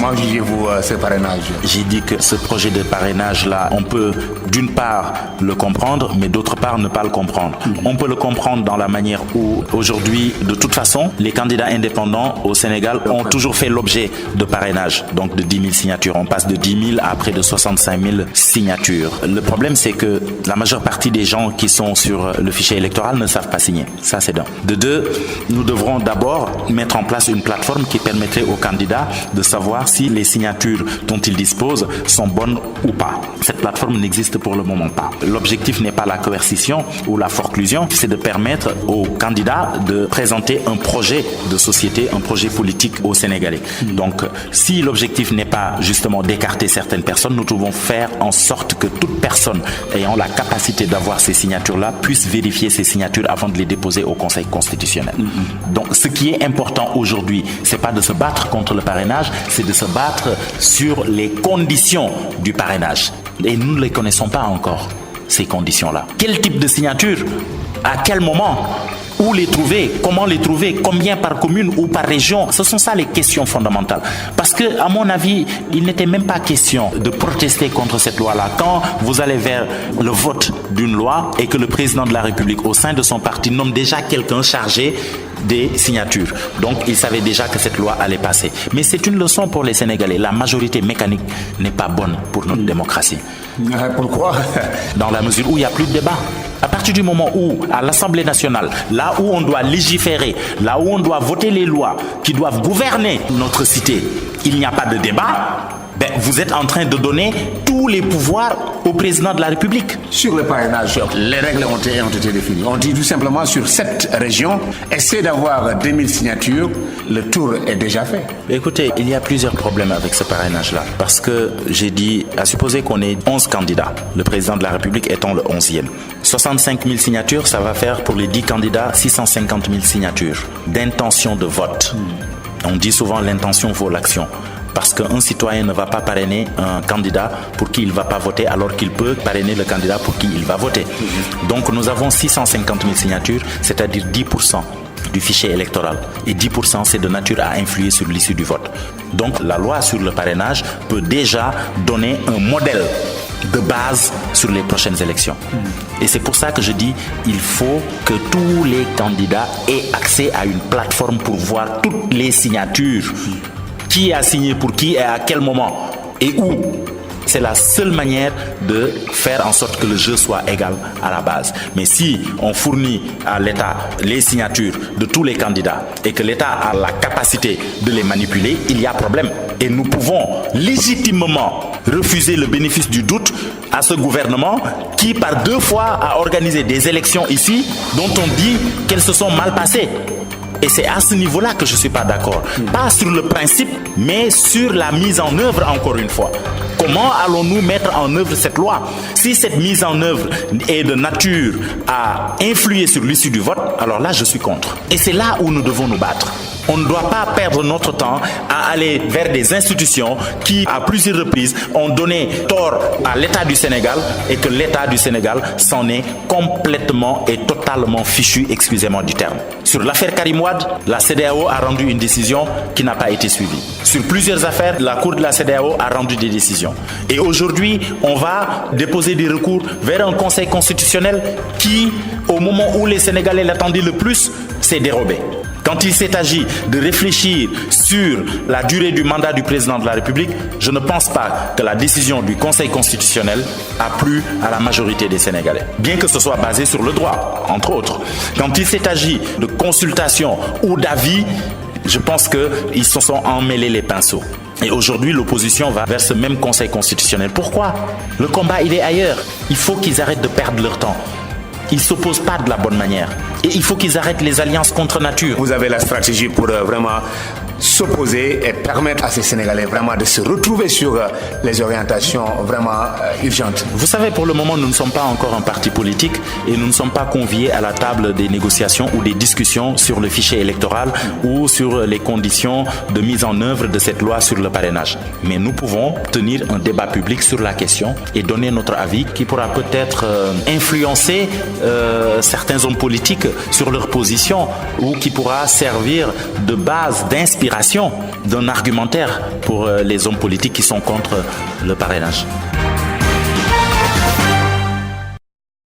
Comment jugez-vous ce parrainage? J'ai dit que ce projet de parrainage-là, on peut d'une part le comprendre, mais d'autre part ne pas le comprendre. On peut le comprendre dans la manière où aujourd'hui, de toute façon, les candidats indépendants au Sénégal ont toujours fait l'objet de parrainage, donc de 10 000 signatures. On passe de 10 000 à près de 65 000 signatures. Le problème, c'est que la majeure partie des gens qui sont sur le fichier électoral ne savent pas signer. Ça, c'est d'un. De deux, nous devrons d'abord mettre en place une plateforme qui permettrait aux candidats de savoir si les signatures dont ils disposent sont bonnes ou pas. Cette plateforme n'existe pour le moment pas. L'objectif n'est pas la coercition ou la forclusion, c'est de permettre aux candidats de présenter un projet de société, un projet politique aux Sénégalais. Donc, si l'objectif n'est pas justement d'écarter certaines personnes, nous devons faire en sorte que toute personne ayant la capacité d'avoir ces signatures-là puisse vérifier ces signatures avant de les déposer au Conseil constitutionnel. Donc, ce qui est important aujourd'hui, c'est pas de se battre contre le parrainage, c'est de se battre sur les conditions du parrainage. Et nous ne les connaissons pas encore, ces conditions-là. Quel type de signature? À quel moment? Où les trouver? Comment les trouver? Combien par commune ou par région? Ce sont ça les questions fondamentales. Parce que, à mon avis, il n'était même pas question de protester contre cette loi-là. Quand vous allez vers le vote d'une loi et que le président de la République, au sein de son parti, nomme déjà quelqu'un chargé des signatures. Donc, il savait déjà que cette loi allait passer. Mais c'est une leçon pour les Sénégalais. La majorité mécanique n'est pas bonne pour notre démocratie. Pourquoi? Dans la mesure où il n'y a plus de débat. À partir du moment où, à l'Assemblée nationale, là où on doit légiférer, là où on doit voter les lois qui doivent gouverner notre cité, il n'y a pas de débat, vous êtes en train de donner tous les pouvoirs au président de la République. Sur le parrainage, les règles ont été définies. On dit tout simplement sur cette région, essayez d'avoir 2000 signatures, le tour est déjà fait. Écoutez, il y a plusieurs problèmes avec ce parrainage-là. Parce que j'ai dit, à supposer qu'on ait 11 candidats, le président de la République étant le 11e. 65 000 signatures, ça va faire pour les 10 candidats 650 000 signatures d'intention de vote. On dit souvent l'intention vaut l'action. Parce qu'un citoyen ne va pas parrainer un candidat pour qui il ne va pas voter alors qu'il peut parrainer le candidat pour qui il va voter. Donc nous avons 650 000 signatures, c'est-à-dire 10% du fichier électoral. Et 10% c'est de nature à influer sur l'issue du vote. Donc la loi sur le parrainage peut déjà donner un modèle de base sur les prochaines élections. Et c'est pour ça que je dis il faut que tous les candidats aient accès à une plateforme pour voir toutes les signatures. Qui a signé pour qui et à quel moment et où. C'est la seule manière de faire en sorte que le jeu soit égal à la base. Mais si on fournit à l'État les signatures de tous les candidats et que l'État a la capacité de les manipuler, il y a problème. Et nous pouvons légitimement refuser le bénéfice du doute à ce gouvernement qui, par 2 fois, a organisé des élections ici dont on dit qu'elles se sont mal passées. Et c'est à ce niveau-là que je ne suis pas d'accord. Pas sur le principe, mais sur la mise en œuvre, encore une fois. Comment allons-nous mettre en œuvre cette loi? Si cette mise en œuvre est de nature à influer sur l'issue du vote, alors là, je suis contre. Et c'est là où nous devons nous battre. On ne doit pas perdre notre temps à aller vers des institutions qui, à plusieurs reprises, ont donné tort à l'État du Sénégal et que l'État du Sénégal s'en est complètement et totalement fichu, excusez-moi du terme. Sur l'affaire Karim Wade, la CEDEAO a rendu une décision qui n'a pas été suivie. Sur plusieurs affaires, la Cour de la CEDEAO a rendu des décisions. Et aujourd'hui, on va déposer des recours vers un Conseil constitutionnel qui, au moment où les Sénégalais l'attendaient le plus, s'est dérobé. Quand il s'est agi de réfléchir sur la durée du mandat du président de la République, je ne pense pas que la décision du Conseil constitutionnel a plu à la majorité des Sénégalais. Bien que ce soit basé sur le droit, entre autres. Quand il s'est agi de consultation ou d'avis, je pense qu'ils se sont emmêlés les pinceaux. Et aujourd'hui, l'opposition va vers ce même Conseil constitutionnel. Pourquoi? Le combat, il est ailleurs. Il faut qu'ils arrêtent de perdre leur temps. Ils ne s'opposent pas de la bonne manière. Et il faut qu'ils arrêtent les alliances contre nature. Vous avez la stratégie pour vraiment s'opposer et permettre à ces Sénégalais vraiment de se retrouver sur les orientations vraiment urgentes. Vous savez, pour le moment, nous ne sommes pas encore un parti politique et nous ne sommes pas conviés à la table des négociations ou des discussions sur le fichier électoral ou sur les conditions de mise en œuvre de cette loi sur le parrainage. Mais nous pouvons tenir un débat public sur la question et donner notre avis qui pourra peut-être influencer certains hommes politiques sur leur position ou qui pourra servir de base, d'inspiration, d'un argumentaire pour les hommes politiques qui sont contre le parrainage.